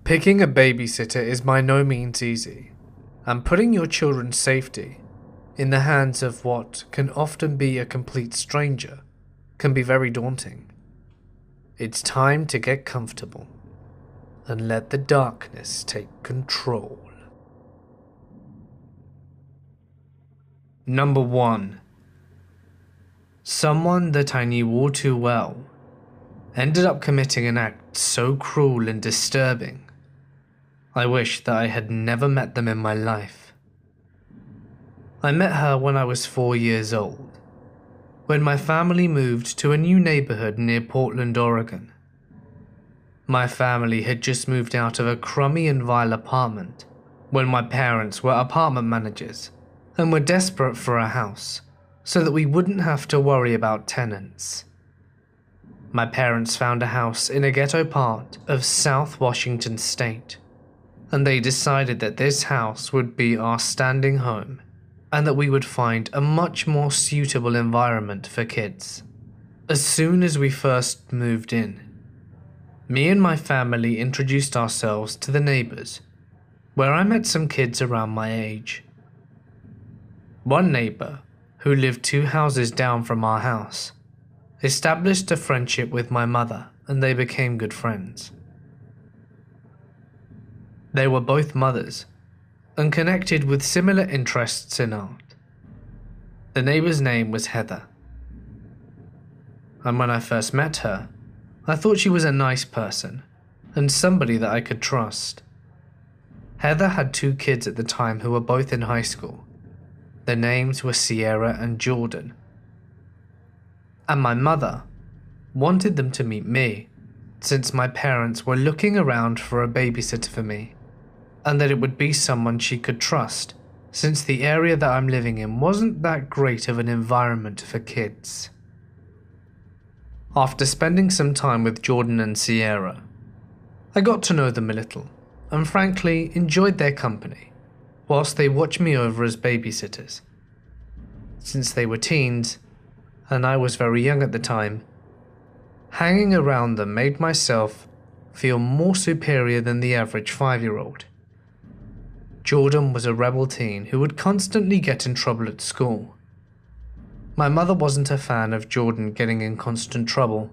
Picking a babysitter is by no means easy, and putting your children's safety in the hands of what can often be a complete stranger can be very daunting. It's time to get comfortable and let the darkness take control. Number 1. Someone that I knew all too well ended up committing an act so cruel and disturbing. I wish that I had never met them in my life. I met her when I was 4 years old, when my family moved to a new neighborhood near Portland, Oregon. My family had just moved out of a crummy and vile apartment when my parents were apartment managers and were desperate for a house so that we wouldn't have to worry about tenants. My parents found a house in a ghetto part of South Washington State, and they decided that this house would be our standing home and that we would find a much more suitable environment for kids. As soon as we first moved in, me and my family introduced ourselves to the neighbors, where I met some kids around my age. One neighbor, who lived 2 houses down from our house, established a friendship with my mother and they became good friends. They were both mothers and connected with similar interests in art. The neighbor's name was Heather. And when I first met her, I thought she was a nice person and somebody that I could trust. Heather had 2 kids at the time who were both in high school. Their names were Sierra and Jordan. And my mother wanted them to meet me, since my parents were looking around for a babysitter for me, and that it would be someone she could trust, since the area that I'm living in wasn't that great of an environment for kids. After spending some time with Jordan and Sierra, I got to know them a little, and frankly enjoyed their company, whilst they watched me over as babysitters. Since they were teens, and I was very young at the time, hanging around them made myself feel more superior than the average 5-year-old. Jordan was a rebel teen who would constantly get in trouble at school. My mother wasn't a fan of Jordan getting in constant trouble,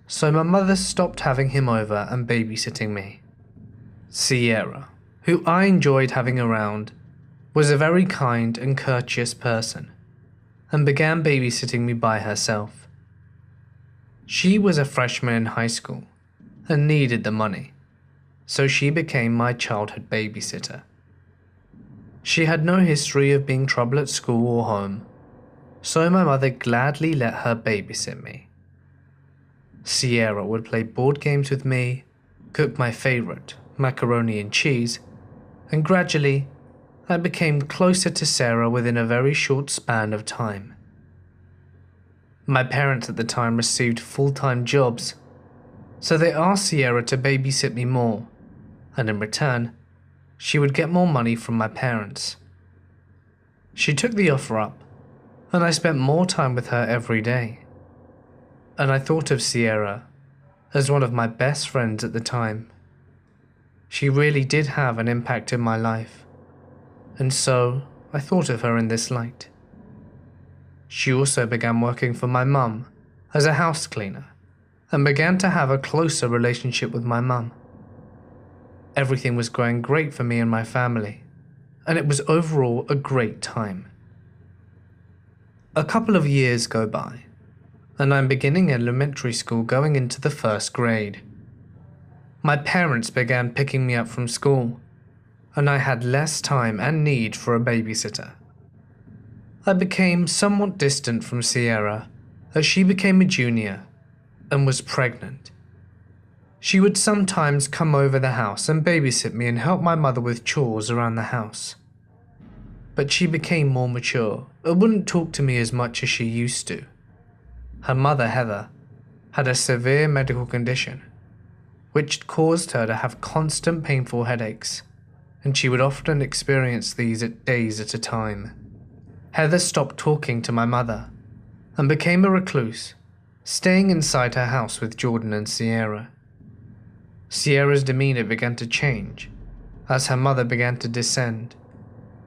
so my mother stopped having him over and babysitting me. Sierra, who I enjoyed having around, was a very kind and courteous person, and began babysitting me by herself. She was a freshman in high school and needed the money, so she became my childhood babysitter. She had no history of being trouble at school or home, so my mother gladly let her babysit me. Sierra would play board games with me, cook my favorite, macaroni and cheese, and gradually I became closer to Sarah within a very short span of time. My parents at the time received full-time jobs, so they asked Sierra to babysit me more, and in return, she would get more money from my parents. She took the offer up, and I spent more time with her every day. And I thought of Sierra as one of my best friends at the time. She really did have an impact in my life, and so I thought of her in this light. She also began working for my mum as a house cleaner, and began to have a closer relationship with my mum. Everything was going great for me and my family, and it was overall a great time. A couple of years go by, and I'm beginning elementary school going into the 1st grade. My parents began picking me up from school, and I had less time and need for a babysitter. I became somewhat distant from Sierra as she became a junior and was pregnant. She would sometimes come over the house and babysit me and help my mother with chores around the house. But she became more mature and wouldn't talk to me as much as she used to. Her mother, Heather, had a severe medical condition, which caused her to have constant painful headaches, and she would often experience these at days at a time. Heather stopped talking to my mother and became a recluse, staying inside her house with Jordan and Sierra. Sierra's demeanor began to change as her mother began to descend,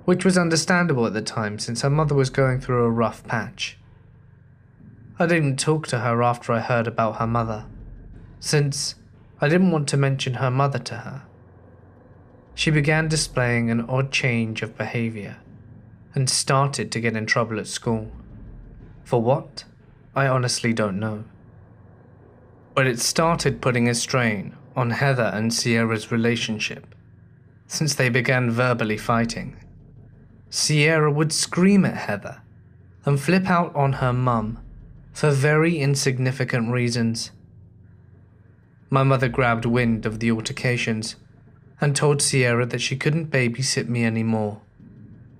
which was understandable at the time since her mother was going through a rough patch. I didn't talk to her after I heard about her mother, since I didn't want to mention her mother to her. She began displaying an odd change of behavior and started to get in trouble at school. For what? I honestly don't know. But it started putting a strain on Heather and Sierra's relationship, since they began verbally fighting. Sierra would scream at Heather and flip out on her mum for very insignificant reasons. My mother grabbed wind of the altercations and told Sierra that she couldn't babysit me anymore,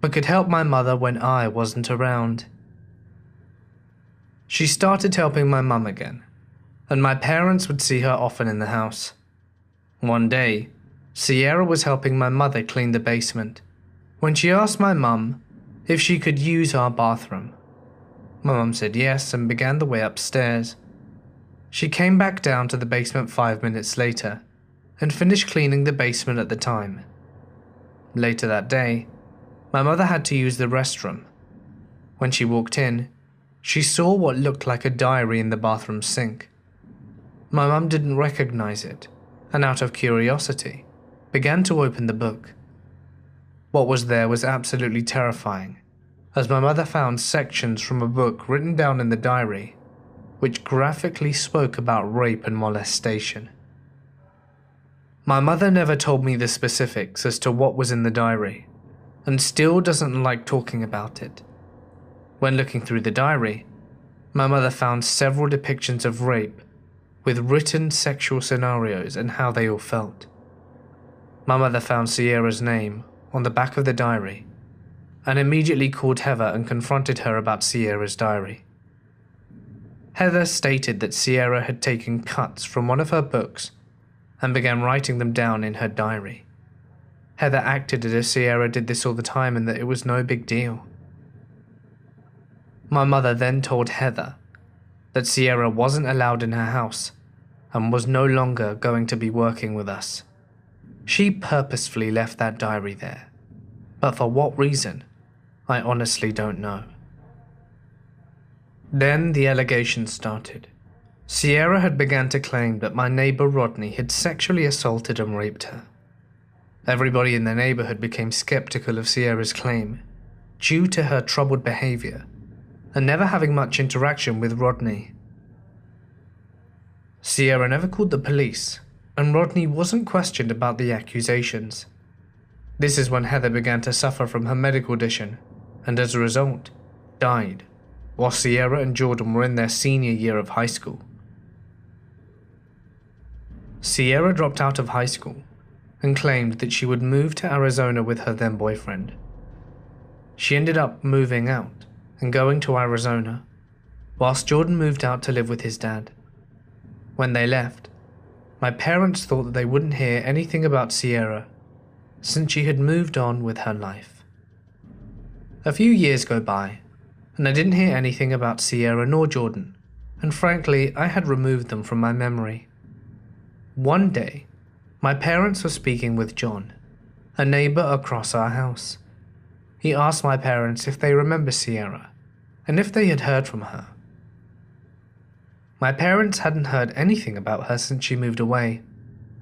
but could help my mother when I wasn't around. She started helping my mum again, and my parents would see her often in the house. One day, Sierra was helping my mother clean the basement when she asked my mum if she could use our bathroom. My mum said yes and began the way upstairs. She came back down to the basement 5 minutes later and finished cleaning the basement at the time. Later that day, my mother had to use the restroom. When she walked in, she saw what looked like a diary in the bathroom sink. My mum didn't recognize it, and out of curiosity, began to open the book. What was there was absolutely terrifying, as my mother found sections from a book written down in the diary, which graphically spoke about rape and molestation. My mother never told me the specifics as to what was in the diary, and still doesn't like talking about it. When looking through the diary, my mother found several depictions of rape with written sexual scenarios and how they all felt. My mother found Sierra's name on the back of the diary and immediately called Heather and confronted her about Sierra's diary. Heather stated that Sierra had taken cuts from one of her books and began writing them down in her diary. Heather acted as if Sierra did this all the time and that it was no big deal. My mother then told Heather that Sierra wasn't allowed in her house and was no longer going to be working with us. She purposefully left that diary there, but for what reason, I honestly don't know. Then the allegations started. Sierra had begun to claim that my neighbor Rodney had sexually assaulted and raped her. Everybody in the neighborhood became skeptical of Sierra's claim due to her troubled behavior and never having much interaction with Rodney. Sierra never called the police, and Rodney wasn't questioned about the accusations. This is when Heather began to suffer from her medical condition, and as a result, died, while Sierra and Jordan were in their senior year of high school. Sierra dropped out of high school and claimed that she would move to Arizona with her then boyfriend. She ended up moving out and going to Arizona, whilst Jordan moved out to live with his dad. When they left, my parents thought that they wouldn't hear anything about Sierra since she had moved on with her life. A few years go by, and I didn't hear anything about Sierra nor Jordan, and frankly, I had removed them from my memory. One day, my parents were speaking with John, a neighbor across our house. He asked my parents if they remember Sierra, and if they had heard from her. My parents hadn't heard anything about her since she moved away,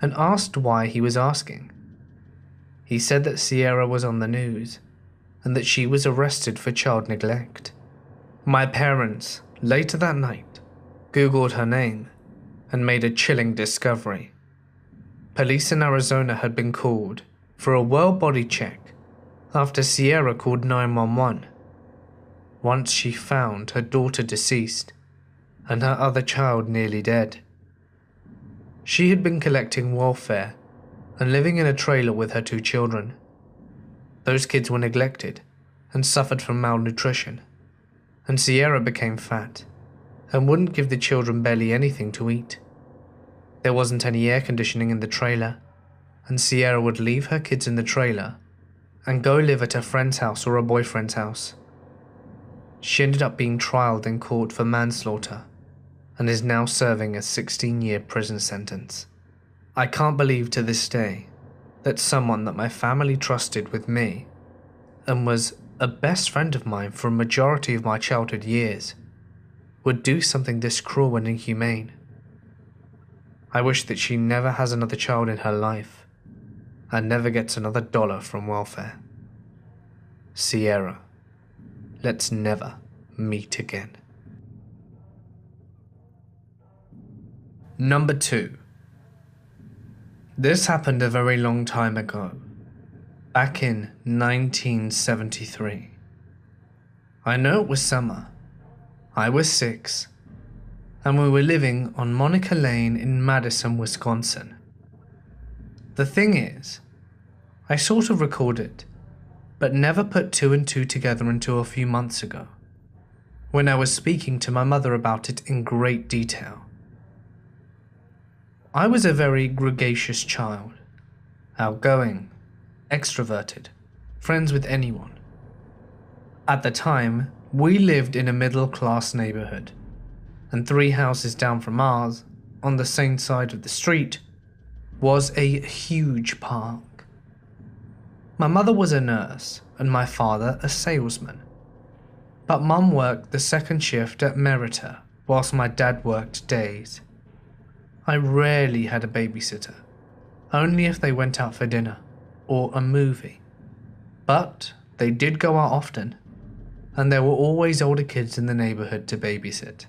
and asked why he was asking. He said that Sierra was on the news, and that she was arrested for child neglect. My parents, later that night, Googled her name, and made a chilling discovery. Police in Arizona had been called for a well body check after Sierra called 911. Once she found her daughter deceased and her other child nearly dead. She had been collecting welfare and living in a trailer with her 2 children. Those kids were neglected and suffered from malnutrition, and Sierra became fat and wouldn't give the children barely anything to eat. There wasn't any air conditioning in the trailer, and Sierra would leave her kids in the trailer and go live at a friend's house or a boyfriend's house. She ended up being trialed in court for manslaughter and is now serving a 16-year prison sentence. I can't believe to this day that someone that my family trusted with me and was a best friend of mine for a majority of my childhood years would do something this cruel and inhumane. I wish that she never has another child in her life and never gets another dollar from welfare. Sierra, let's never meet again. Number 2. This happened a very long time ago, back in 1973. I know it was summer. I was 6, and we were living on Monica Lane in Madison, Wisconsin. The thing is, I sort of recorded, but never put 2 and 2 together until a few months ago, when I was speaking to my mother about it in great detail. I was a very gregarious child, outgoing, extroverted, friends with anyone. At the time, we lived in a middle-class neighborhood, and 3 houses down from ours, on the same side of the street, was a huge park. My mother was a nurse, and my father a salesman. But Mum worked the second shift at Merita, whilst my dad worked days. I rarely had a babysitter, only if they went out for dinner or a movie. But they did go out often, and there were always older kids in the neighborhood to babysit.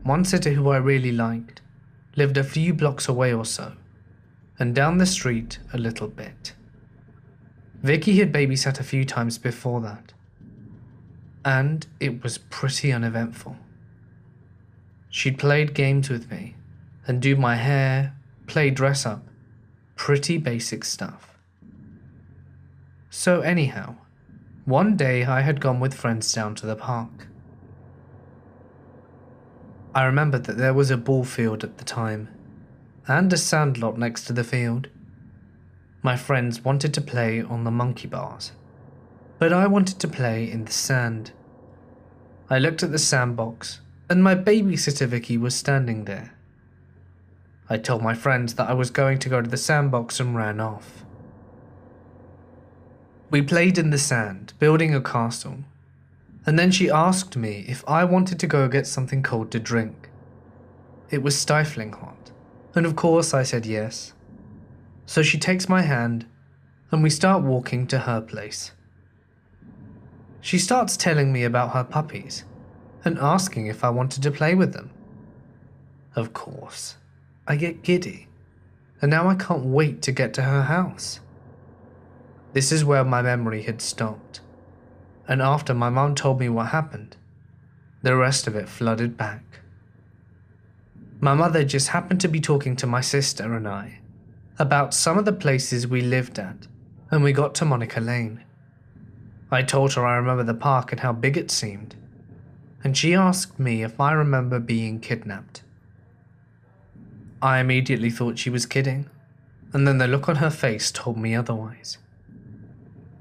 One sitter who I really liked lived a few blocks away or so, and down the street a little bit. Vicky had babysat a few times before that, and it was pretty uneventful. She'd played games with me and do my hair, play dress up, pretty basic stuff. So anyhow, one day I had gone with friends down to the park. I remembered that there was a ball field at the time, and a sandlot next to the field. My friends wanted to play on the monkey bars, but I wanted to play in the sand. I looked at the sandbox, and my babysitter Vicky was standing there. I told my friends that I was going to go to the sandbox and ran off. We played in the sand, building a castle, and then she asked me if I wanted to go get something cold to drink. It was stifling hot, and of course I said yes. So she takes my hand, and we start walking to her place. She starts telling me about her puppies, and asking if I wanted to play with them. Of course, I get giddy, and now I can't wait to get to her house. This is where my memory had stopped, and after my mum told me what happened, the rest of it flooded back. My mother just happened to be talking to my sister and I about some of the places we lived at, and we got to Monica Lane. I told her I remember the park and how big it seemed, and she asked me if I remember being kidnapped. I immediately thought she was kidding, and then the look on her face told me otherwise.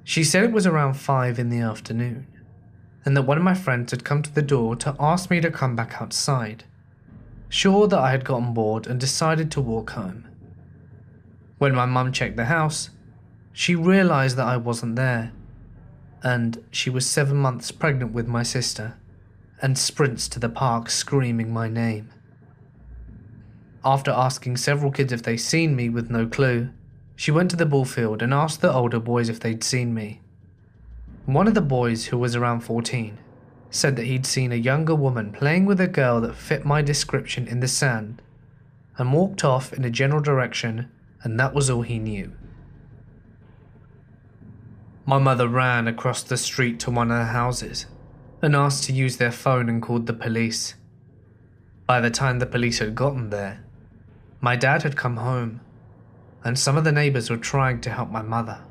She said it was around 5 in the afternoon, and that one of my friends had come to the door to ask me to come back outside, sure that I had gotten bored and decided to walk home. When my mum checked the house, she realised that I wasn't there, and she was 7 months pregnant with my sister, and sprints to the park screaming my name. After asking several kids if they'd seen me with no clue, she went to the ball field and asked the older boys if they'd seen me. One of the boys, who was around 14, said that he'd seen a younger woman playing with a girl that fit my description in the sand, and walked off in a general direction, and that was all he knew. My mother ran across the street to one of the houses and asked to use their phone and called the police. By the time the police had gotten there, my dad had come home, and some of the neighbours were trying to help my mother.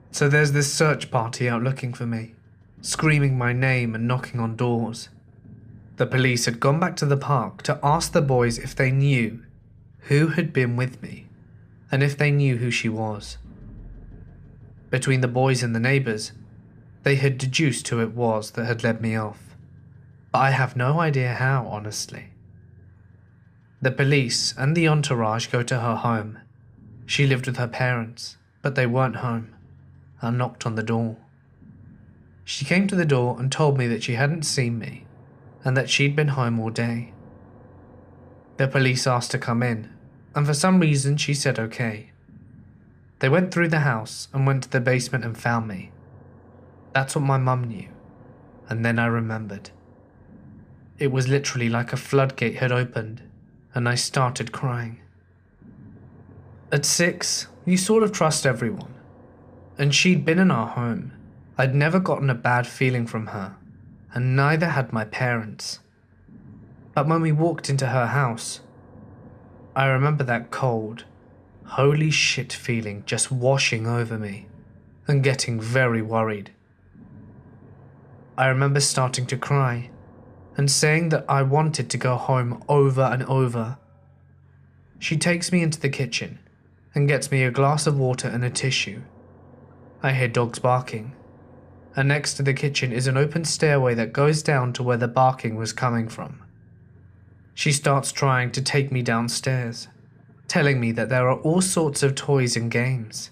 So there's this search party out looking for me, screaming my name and knocking on doors. The police had gone back to the park to ask the boys if they knew who had been with me, and if they knew who she was. Between the boys and the neighbours, they had deduced who it was that had led me off, but I have no idea how, honestly. The police and the entourage go to her home. She lived with her parents, but they weren't home. I knocked on the door. She came to the door and told me that she hadn't seen me and that she'd been home all day. The police asked to come in, and for some reason she said okay. They went through the house and went to the basement and found me. That's what my mum knew, and then I remembered. It was literally like a floodgate had opened, and I started crying. At 6, you sort of trust everyone, and she'd been in our home. I'd never gotten a bad feeling from her, and neither had my parents. But when we walked into her house, I remember that cold, holy shit feeling just washing over me and getting very worried. I remember starting to cry and saying that I wanted to go home over and over. She takes me into the kitchen and gets me a glass of water and a tissue. I hear dogs barking, and next to the kitchen is an open stairway that goes down to where the barking was coming from. She starts trying to take me downstairs, telling me that there are all sorts of toys and games.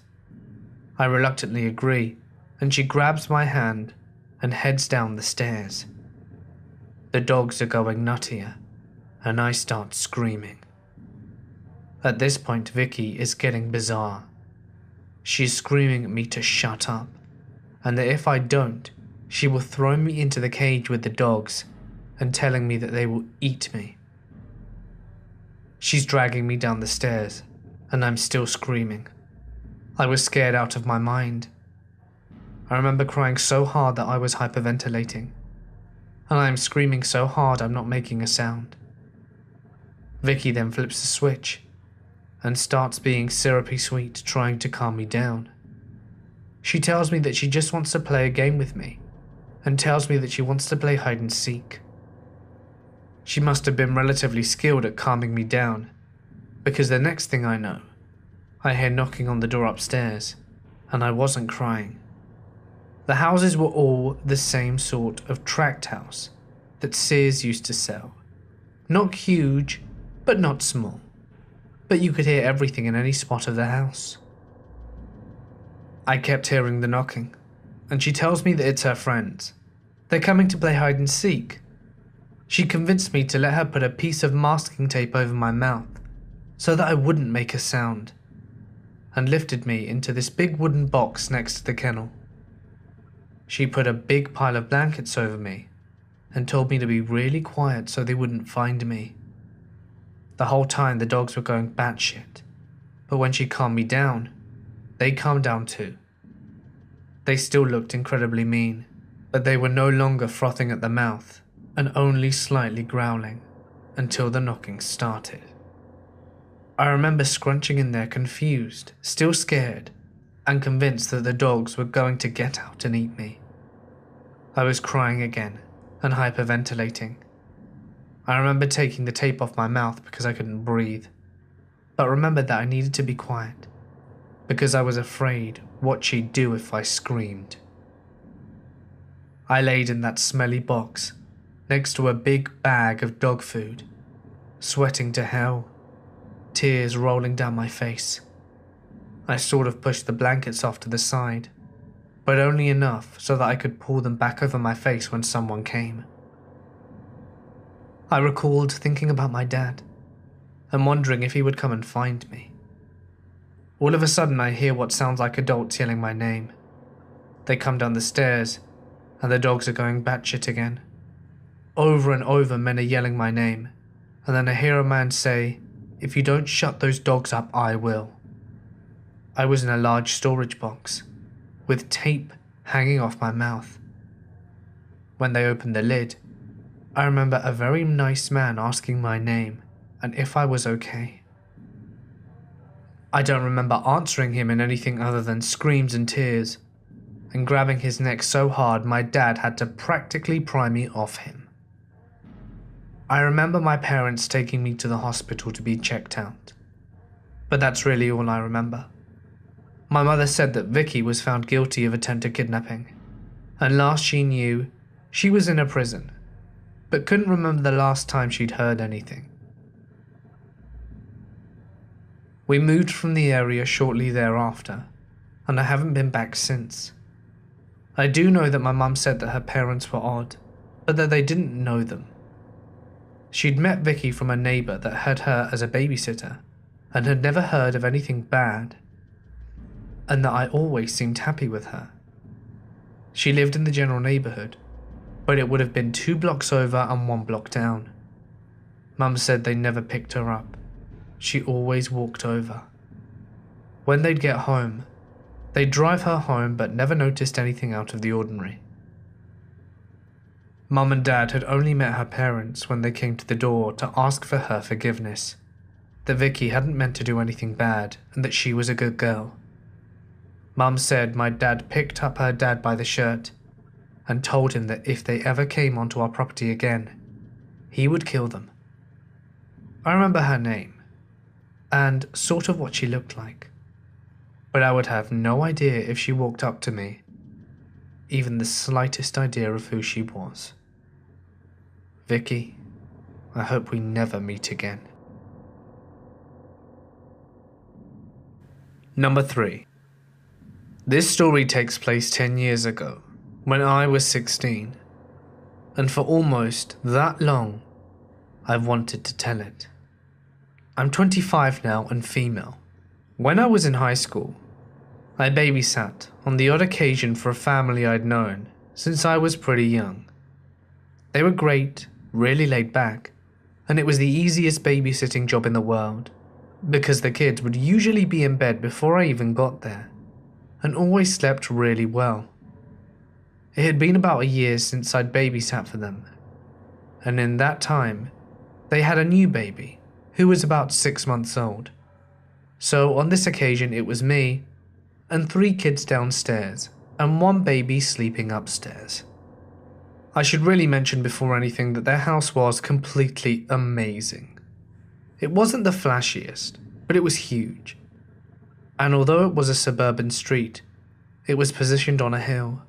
I reluctantly agree, and she grabs my hand and heads down the stairs. The dogs are going nuttier, and I start screaming. At this point, Vicky is getting bizarre. She's screaming at me to shut up, and that if I don't, she will throw me into the cage with the dogs and telling me that they will eat me. She's dragging me down the stairs, and I'm still screaming. I was scared out of my mind. I remember crying so hard that I was hyperventilating, and I'm screaming so hard I'm not making a sound. Vicky then flips the switch and starts being syrupy sweet, trying to calm me down. She tells me that she just wants to play a game with me, and tells me that she wants to play hide and seek. She must have been relatively skilled at calming me down, because the next thing I know, I hear knocking on the door upstairs, and I wasn't crying. The houses were all the same sort of tract house that Sears used to sell. Not huge, but not small. But you could hear everything in any spot of the house. I kept hearing the knocking, and she tells me that it's her friends. They're coming to play hide and seek. She convinced me to let her put a piece of masking tape over my mouth so that I wouldn't make a sound, and lifted me into this big wooden box next to the kennel. She put a big pile of blankets over me and told me to be really quiet so they wouldn't find me. The whole time the dogs were going batshit, but when she calmed me down, they calmed down too. They still looked incredibly mean, but they were no longer frothing at the mouth and only slightly growling until the knocking started. I remember scrunching in there confused, still scared, and convinced that the dogs were going to get out and eat me. I was crying again and hyperventilating. I remember taking the tape off my mouth because I couldn't breathe, but remembered that I needed to be quiet because I was afraid what she'd do if I screamed. I laid in that smelly box next to a big bag of dog food, sweating to hell, tears rolling down my face. I sort of pushed the blankets off to the side, but only enough so that I could pull them back over my face when someone came. I recalled thinking about my dad and wondering if he would come and find me. All of a sudden I hear what sounds like adults yelling my name. They come down the stairs and the dogs are going batshit again. Over and over men are yelling my name, and then I hear a man say, "If you don't shut those dogs up, I will." I was in a large storage box, with tape hanging off my mouth. When they opened the lid, I remember a very nice man asking my name and if I was okay. I don't remember answering him in anything other than screams and tears, and grabbing his neck so hard my dad had to practically pry me off him. I remember my parents taking me to the hospital to be checked out, but that's really all I remember. My mother said that Vicky was found guilty of attempted kidnapping, and last she knew, she was in a prison, but couldn't remember the last time she'd heard anything. We moved from the area shortly thereafter, and I haven't been back since. I do know that my mum said that her parents were odd, but that they didn't know them. She'd met Vicky from a neighbour that had her as a babysitter, and had never heard of anything bad, and that I always seemed happy with her. She lived in the general neighbourhood, but it would have been 2 blocks over and 1 block down. Mum said they never picked her up. She always walked over. When they'd get home, they'd drive her home but never noticed anything out of the ordinary. Mum and Dad had only met her parents when they came to the door to ask for her forgiveness, that Vicky hadn't meant to do anything bad and that she was a good girl. Mum said my dad picked up her dad by the shirt and told him that if they ever came onto our property again, he would kill them. I remember her name, and sort of what she looked like, but I would have no idea if she walked up to me, even the slightest idea of who she was. Vicky, I hope we never meet again. Number 3. This story takes place 10 years ago, when I was 16, and for almost that long, I've wanted to tell it. I'm 25 now and female. When I was in high school, I babysat on the odd occasion for a family I'd known since I was pretty young. They were great, really laid back, and it was the easiest babysitting job in the world, because the kids would usually be in bed before I even got there, and always slept really well. It had been about a year since I'd babysat for them, and in that time, they had a new baby, who was about 6 months old. So on this occasion it was me, and 3 kids downstairs, and 1 baby sleeping upstairs. I should really mention before anything that their house was completely amazing. It wasn't the flashiest, but it was huge. And although it was a suburban street, it was positioned on a hill,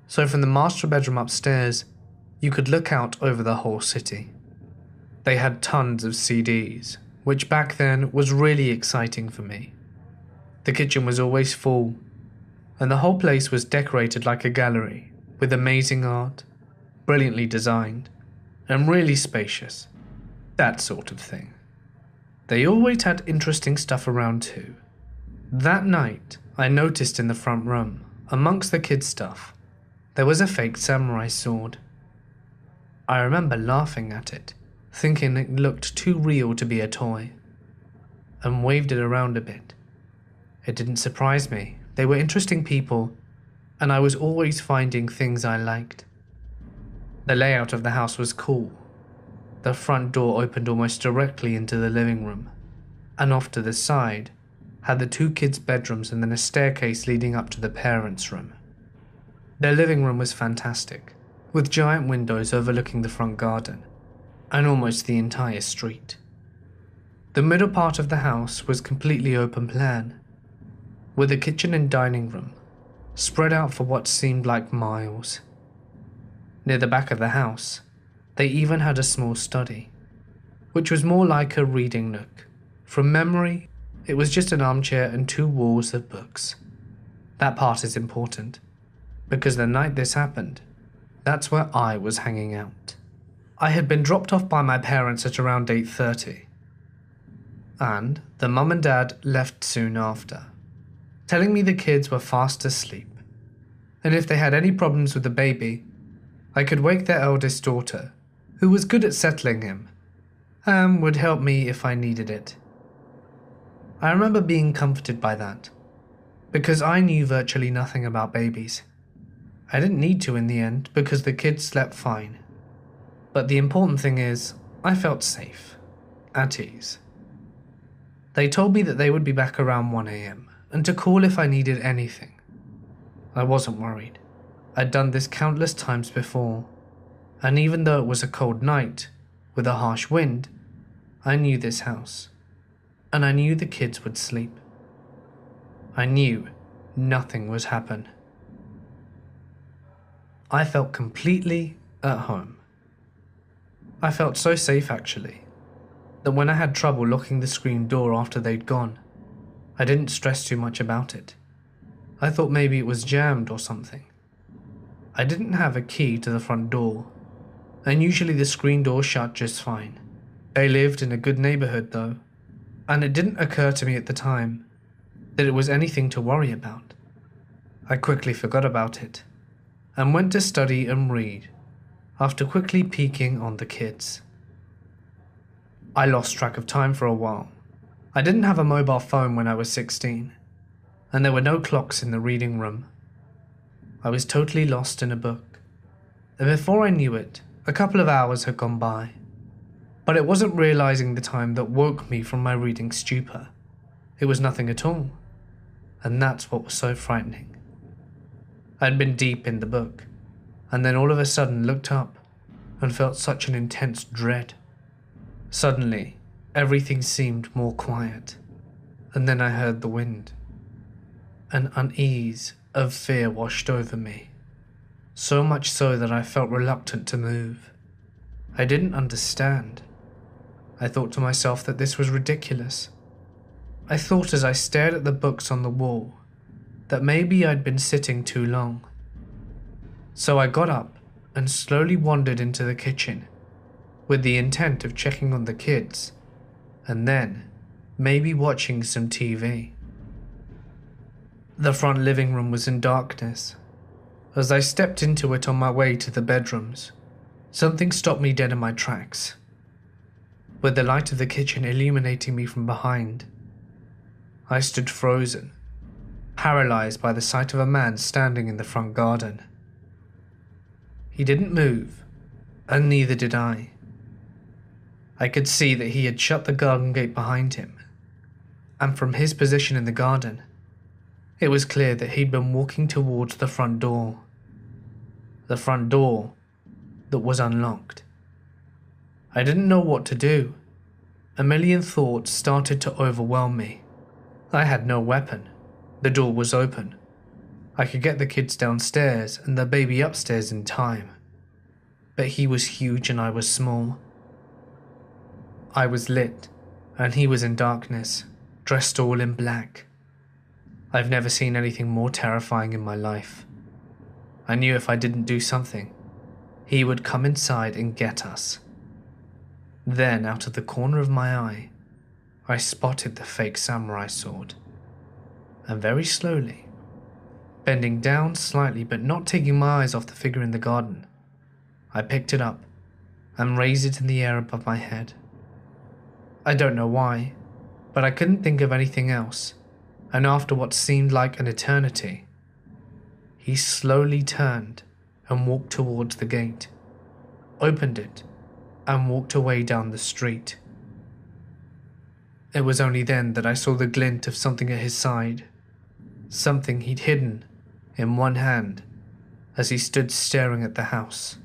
so from the master bedroom upstairs, you could look out over the whole city. They had tons of CDs, which back then was really exciting for me. The kitchen was always full, and the whole place was decorated like a gallery, with amazing art, brilliantly designed, and really spacious. That sort of thing. They always had interesting stuff around too. That night, I noticed in the front room, amongst the kids' stuff, there was a fake samurai sword. I remember laughing at it, thinking it looked too real to be a toy, and waved it around a bit. It didn't surprise me. They were interesting people, and I was always finding things I liked. The layout of the house was cool. The front door opened almost directly into the living room, and off to the side had the 2 kids' bedrooms and then a staircase leading up to the parents' room. Their living room was fantastic, with giant windows overlooking the front garden, and almost the entire street. The middle part of the house was completely open plan, with the kitchen and dining room spread out for what seemed like miles. Near the back of the house, they even had a small study, which was more like a reading nook. From memory, it was just an armchair and 2 walls of books. That part is important, because the night this happened, that's where I was hanging out. I had been dropped off by my parents at around 8:30, and the mum and dad left soon after, telling me the kids were fast asleep, and if they had any problems with the baby, I could wake their eldest daughter, who was good at settling him, and would help me if I needed it. I remember being comforted by that, because I knew virtually nothing about babies. I didn't need to in the end because the kids slept fine. But the important thing is, I felt safe, at ease. They told me that they would be back around 1 AM and to call if I needed anything. I wasn't worried. I'd done this countless times before, and even though it was a cold night, with a harsh wind, I knew this house, and I knew the kids would sleep. I knew nothing would happen. I felt completely at home. I felt so safe actually, that when I had trouble locking the screen door after they'd gone, I didn't stress too much about it. I thought maybe it was jammed or something. I didn't have a key to the front door, and usually the screen door shut just fine. They lived in a good neighborhood though, and it didn't occur to me at the time that it was anything to worry about. I quickly forgot about it, and went to study and read, after quickly peeking on the kids. I lost track of time for a while. I didn't have a mobile phone when I was 16, and there were no clocks in the reading room. I was totally lost in a book, and before I knew it, a couple of hours had gone by. But it wasn't realizing the time that woke me from my reading stupor. It was nothing at all, and that's what was so frightening. I'd been deep in the book, and then all of a sudden looked up and felt such an intense dread. Suddenly, everything seemed more quiet, and then I heard the wind. An unease of fear washed over me, so much so that I felt reluctant to move. I didn't understand. I thought to myself that this was ridiculous. I thought as I stared at the books on the wall that maybe I'd been sitting too long. So I got up and slowly wandered into the kitchen with the intent of checking on the kids and then maybe watching some TV. The front living room was in darkness. As I stepped into it on my way to the bedrooms, something stopped me dead in my tracks, with the light of the kitchen illuminating me from behind. I stood frozen, paralyzed by the sight of a man standing in the front garden. He didn't move, and neither did I. I could see that he had shut the garden gate behind him, and from his position in the garden, it was clear that he'd been walking towards the front door. The front door that was unlocked. I didn't know what to do. A million thoughts started to overwhelm me. I had no weapon. The door was open. I could get the kids downstairs and the baby upstairs in time. But he was huge and I was small. I was lit, and he was in darkness, dressed all in black. I've never seen anything more terrifying in my life. I knew if I didn't do something, he would come inside and get us. Then, out of the corner of my eye, I spotted the fake samurai sword. And very slowly, bending down slightly but not taking my eyes off the figure in the garden, I picked it up and raised it in the air above my head. I don't know why, but I couldn't think of anything else, and after what seemed like an eternity, he slowly turned and walked towards the gate, opened it, and walked away down the street. It was only then that I saw the glint of something at his side, something he'd hidden in one hand as he stood staring at the house.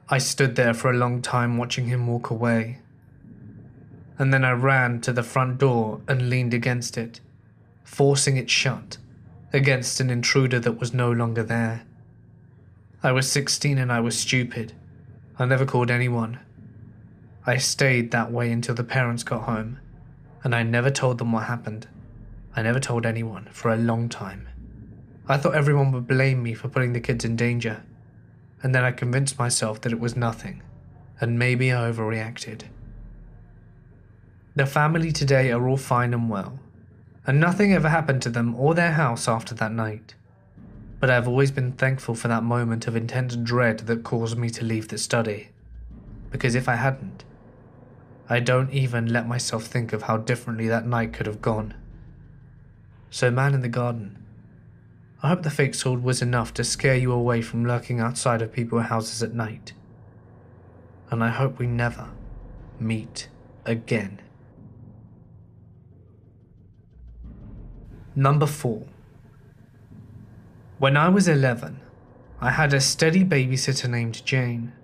I stood there for a long time watching him walk away, and then I ran to the front door and leaned against it, forcing it shut against an intruder that was no longer there. I was 16 and I was stupid. I never called anyone. I stayed that way until the parents got home, and I never told them what happened. I never told anyone for a long time. I thought everyone would blame me for putting the kids in danger, and then I convinced myself that it was nothing, and maybe I overreacted. The family today are all fine and well, and nothing ever happened to them or their house after that night. But I've always been thankful for that moment of intense dread that caused me to leave the study, because if I hadn't, I don't even let myself think of how differently that night could have gone. So, man in the garden, I hope the fake sword was enough to scare you away from lurking outside of people's houses at night. And I hope we never meet again. Number 4. When I was 11, I had a steady babysitter named Jane.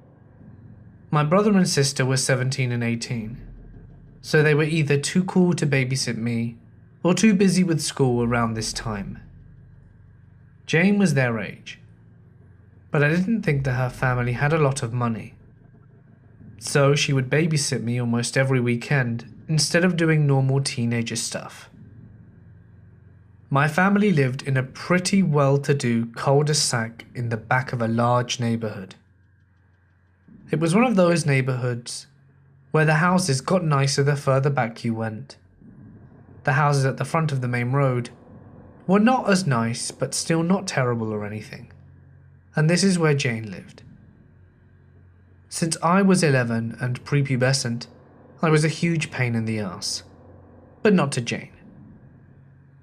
My brother and sister were 17 and 18, so they were either too cool to babysit me or too busy with school around this time. Jane was their age, but I didn't think that her family had a lot of money. So she would babysit me almost every weekend instead of doing normal teenager stuff. My family lived in a pretty well-to-do cul-de-sac in the back of a large neighborhood. It was one of those neighborhoods where the houses got nicer the further back you went. The houses at the front of the main road were not as nice, but still not terrible or anything. And this is where Jane lived. Since I was 11 and prepubescent, I was a huge pain in the ass. But not to Jane.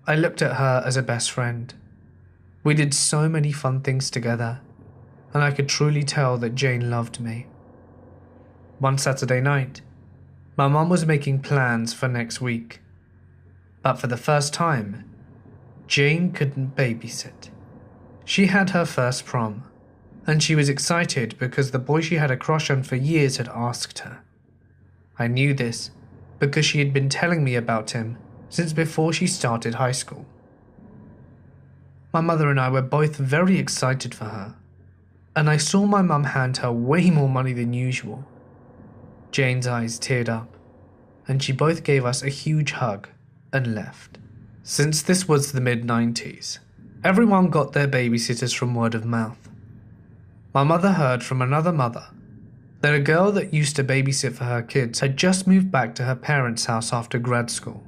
I looked at her as a best friend. We did so many fun things together, and I could truly tell that Jane loved me. One Saturday night, my mum was making plans for next week. But for the first time, Jane couldn't babysit. She had her first prom, and she was excited because the boy she had a crush on for years had asked her. I knew this because she had been telling me about him since before she started high school. My mother and I were both very excited for her, and I saw my mum hand her way more money than usual. Jane's eyes teared up, and she both gave us a huge hug and left. Since this was the mid-90s, everyone got their babysitters from word of mouth. My mother heard from another mother that a girl that used to babysit for her kids had just moved back to her parents' house after grad school.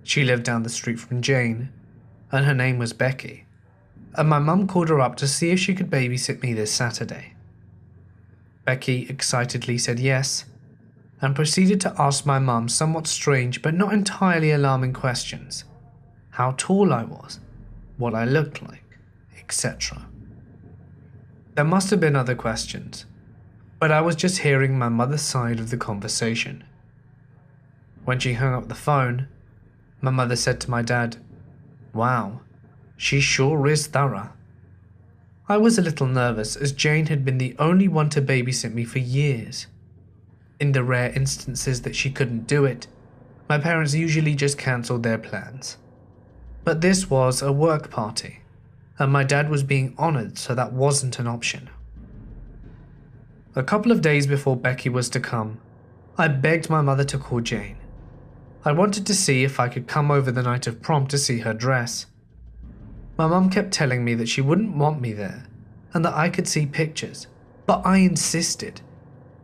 She lived down the street from Jane, and her name was Becky, and my mum called her up to see if she could babysit me this Saturday. Becky excitedly said yes, and proceeded to ask my mum somewhat strange but not entirely alarming questions. How tall I was, what I looked like, etc. There must have been other questions, but I was just hearing my mother's side of the conversation. When she hung up the phone, my mother said to my dad, "Wow, she sure is thorough." I was a little nervous as Jane had been the only one to babysit me for years. In the rare instances that she couldn't do it, my parents usually just cancelled their plans. But this was a work party, and my dad was being honoured, so that wasn't an option. A couple of days before Becky was to come, I begged my mother to call Jane. I wanted to see if I could come over the night of prom to see her dress. My mum kept telling me that she wouldn't want me there, and that I could see pictures, but I insisted.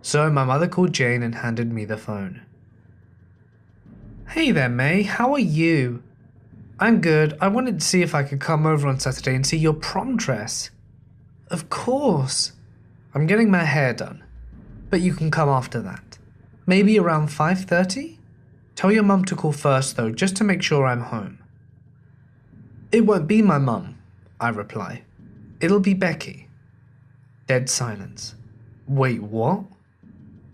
So my mother called Jane and handed me the phone. "Hey there, May, how are you?" "I'm good. I wanted to see if I could come over on Saturday and see your prom dress." "Of course. I'm getting my hair done, but you can come after that. Maybe around 5:30? Tell your mum to call first though, just to make sure I'm home." "It won't be my mum," I reply. "It'll be Becky." Dead silence. "Wait, what?"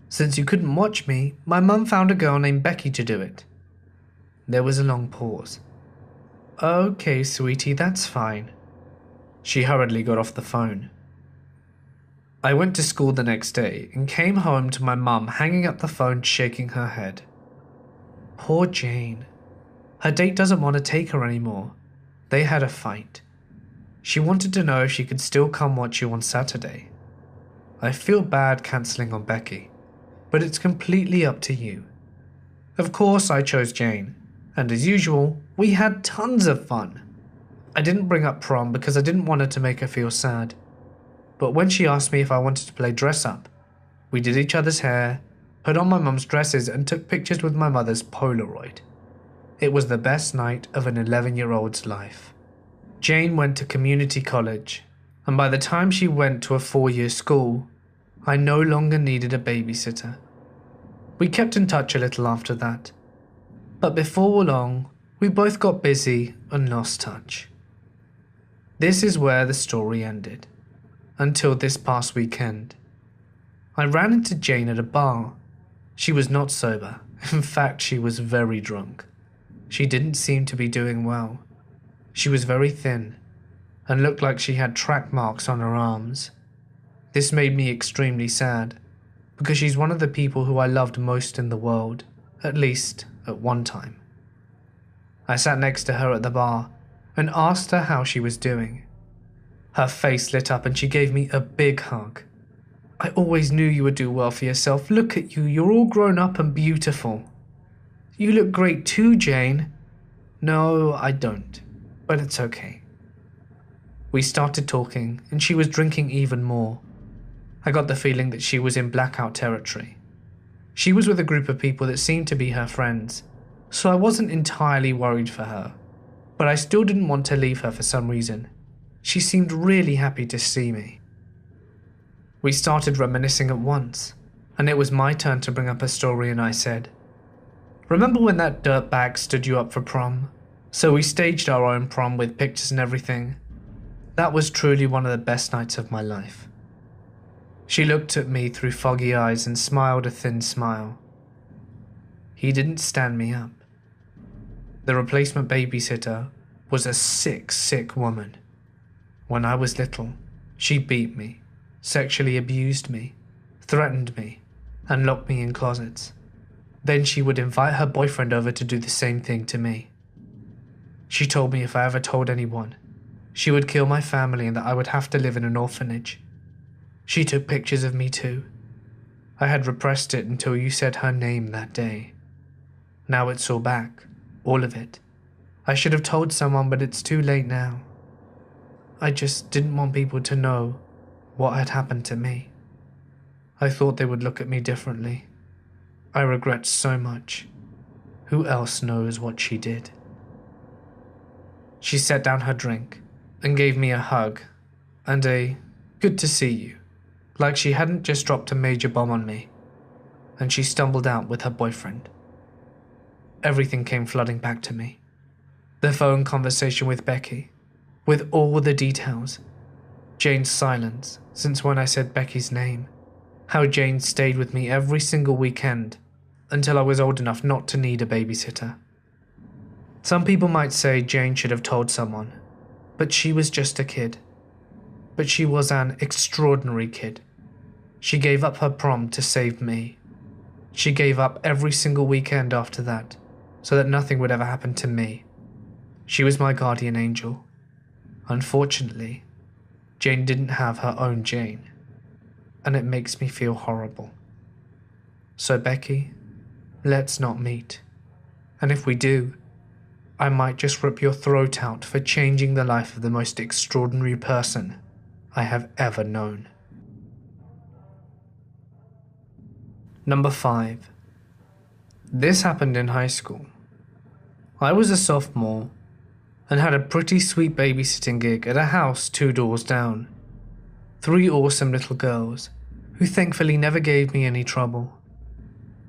"Since you couldn't watch me, my mum found a girl named Becky to do it." There was a long pause. "Okay, sweetie, that's fine." She hurriedly got off the phone. I went to school the next day and came home to my mum hanging up the phone, shaking her head. Poor Jane. Her date doesn't want to take her anymore. They had a fight. She wanted to know if she could still come watch you on Saturday. I feel bad cancelling on Becky, but it's completely up to you. Of course I chose Jane, and as usual, we had tons of fun. I didn't bring up prom because I didn't want her to make her feel sad. But when she asked me if I wanted to play dress up, we did each other's hair, put on my mum's dresses and took pictures with my mother's Polaroid. It was the best night of an 11-year-old's life. Jane went to community college, and by the time she went to a 4-year school, I no longer needed a babysitter. We kept in touch a little after that, but before long, we both got busy and lost touch. This is where the story ended, until this past weekend. I ran into Jane at a bar. She was not sober. In fact, she was very drunk. She didn't seem to be doing well. She was very thin and looked like she had track marks on her arms. This made me extremely sad because she's one of the people who I loved most in the world, at least at one time. I sat next to her at the bar and asked her how she was doing. Her face lit up and she gave me a big hug. I always knew you would do well for yourself. Look at you, you're all grown up and beautiful. You look great too, Jane. No, I don't, but it's okay. We started talking, and she was drinking even more. I got the feeling that she was in blackout territory. She was with a group of people that seemed to be her friends, so I wasn't entirely worried for her, but I still didn't want to leave her for some reason. She seemed really happy to see me. We started reminiscing at once, and it was my turn to bring up a story, and I said, "Remember when that dirtbag stood you up for prom? So we staged our own prom with pictures and everything. That was truly one of the best nights of my life." She looked at me through foggy eyes and smiled a thin smile. He didn't stand me up. The replacement babysitter was a sick woman. When I was little, she beat me, sexually abused me, threatened me, and locked me in closets. Then she would invite her boyfriend over to do the same thing to me. She told me if I ever told anyone, she would kill my family and that I would have to live in an orphanage. She took pictures of me too. I had repressed it until you said her name that day. Now it's all back, all of it. I should have told someone, but it's too late now. I just didn't want people to know what had happened to me. I thought they would look at me differently. I regret so much. Who else knows what she did? She set down her drink and gave me a hug and a "good to see you," like she hadn't just dropped a major bomb on me, and she stumbled out with her boyfriend. Everything came flooding back to me. The phone conversation with Becky, with all the details. Jane's silence since when I said Becky's name. How Jane stayed with me every single weekend until I was old enough not to need a babysitter. Some people might say Jane should have told someone, but she was just a kid. But she was an extraordinary kid. She gave up her prom to save me. She gave up every single weekend after that, so that nothing would ever happen to me. She was my guardian angel. Unfortunately, Jane didn't have her own Jane, and it makes me feel horrible. So Becky, let's not meet. And if we do, I might just rip your throat out for changing the life of the most extraordinary person I have ever known. Number 5. This happened in high school. I was a sophomore and had a pretty sweet babysitting gig at a house 2 doors down. 3 awesome little girls who thankfully never gave me any trouble.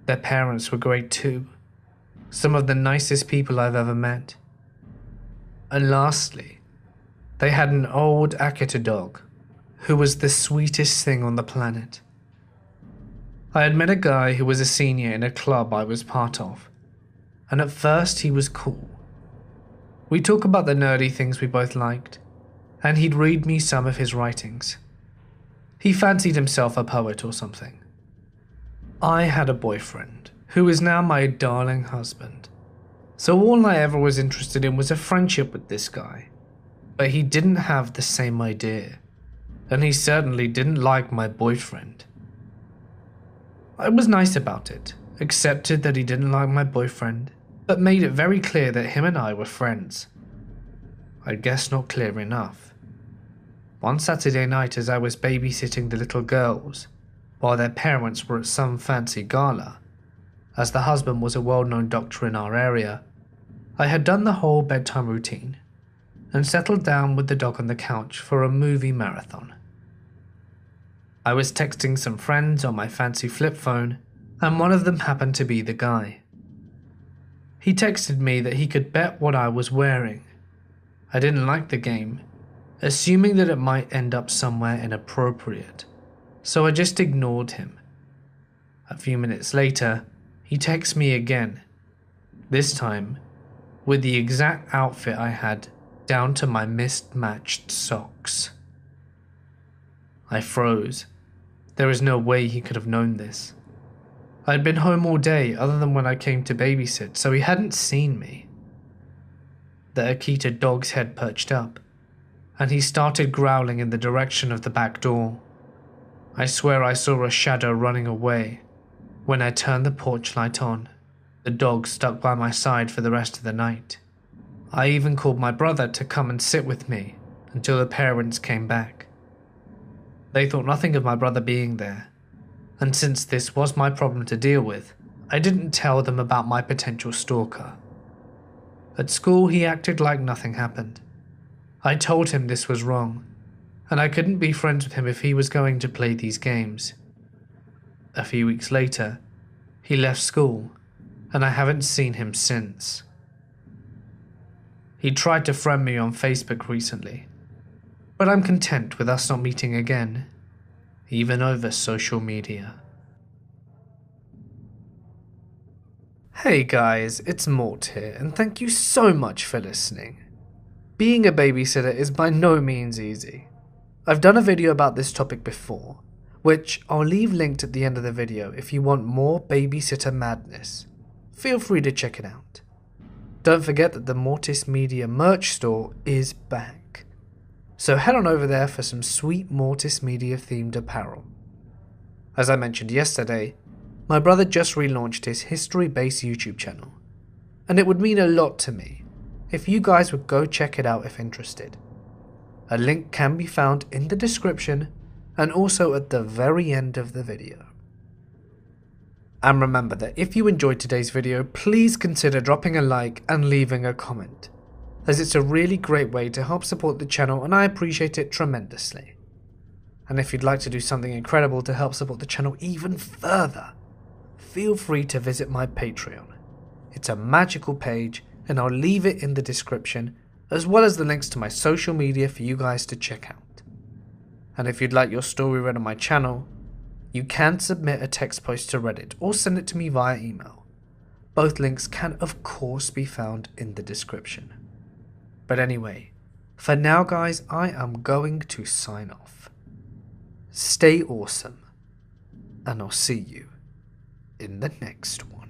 Their parents were great too. Some of the nicest people I've ever met. And lastly, they had an old Akita dog who was the sweetest thing on the planet. I had met a guy who was a senior in a club I was part of, and at first he was cool. We'd talk about the nerdy things we both liked, and he'd read me some of his writings. He fancied himself a poet or something. I had a boyfriend who is now my darling husband, so all I ever was interested in was a friendship with this guy. But he didn't have the same idea, and he certainly didn't like my boyfriend. I was nice about it, accepted that he didn't like my boyfriend, but made it very clear that him and I were friends. I guess not clear enough. One Saturday night as I was babysitting the little girls, while their parents were at some fancy gala, as the husband was a well-known doctor in our area, I had done the whole bedtime routine and settled down with the dog on the couch for a movie marathon. I was texting some friends on my fancy flip phone, and one of them happened to be the guy. He texted me that he could bet what I was wearing. I didn't like the game, assuming that it might end up somewhere inappropriate, so I just ignored him. A few minutes later, he texts me again, this time with the exact outfit I had down to my mismatched socks. I froze. There is no way he could have known this. I had been home all day other than when I came to babysit, so he hadn't seen me. The Akita dog's head perched up, and he started growling in the direction of the back door. I swear I saw a shadow running away. When I turned the porch light on, the dog stuck by my side for the rest of the night. I even called my brother to come and sit with me until the parents came back. They thought nothing of my brother being there, and since this was my problem to deal with, I didn't tell them about my potential stalker. At school, he acted like nothing happened. I told him this was wrong, and I couldn't be friends with him if he was going to play these games. A few weeks later, he left school, and I haven't seen him since. He tried to friend me on Facebook recently, but I'm content with us not meeting again, even over social media. Hey guys, it's Mort here, and thank you so much for listening. Being a babysitter is by no means easy. I've done a video about this topic before, which I'll leave linked at the end of the video if you want more babysitter madness. Feel free to check it out. Don't forget that the Mortis Media merch store is back, so head on over there for some sweet Mortis Media themed apparel. As I mentioned yesterday, my brother just relaunched his history-based YouTube channel, and it would mean a lot to me if you guys would go check it out if interested. A link can be found in the description and also at the very end of the video. And remember that if you enjoyed today's video, please consider dropping a like and leaving a comment, as it's a really great way to help support the channel and I appreciate it tremendously. And if you'd like to do something incredible to help support the channel even further, feel free to visit my Patreon. It's a magical page and I'll leave it in the description, as well as the links to my social media for you guys to check out. And if you'd like your story read on my channel, you can submit a text post to Reddit or send it to me via email. Both links can of course be found in the description. But anyway, for now guys, I am going to sign off. Stay awesome, and I'll see you in the next one.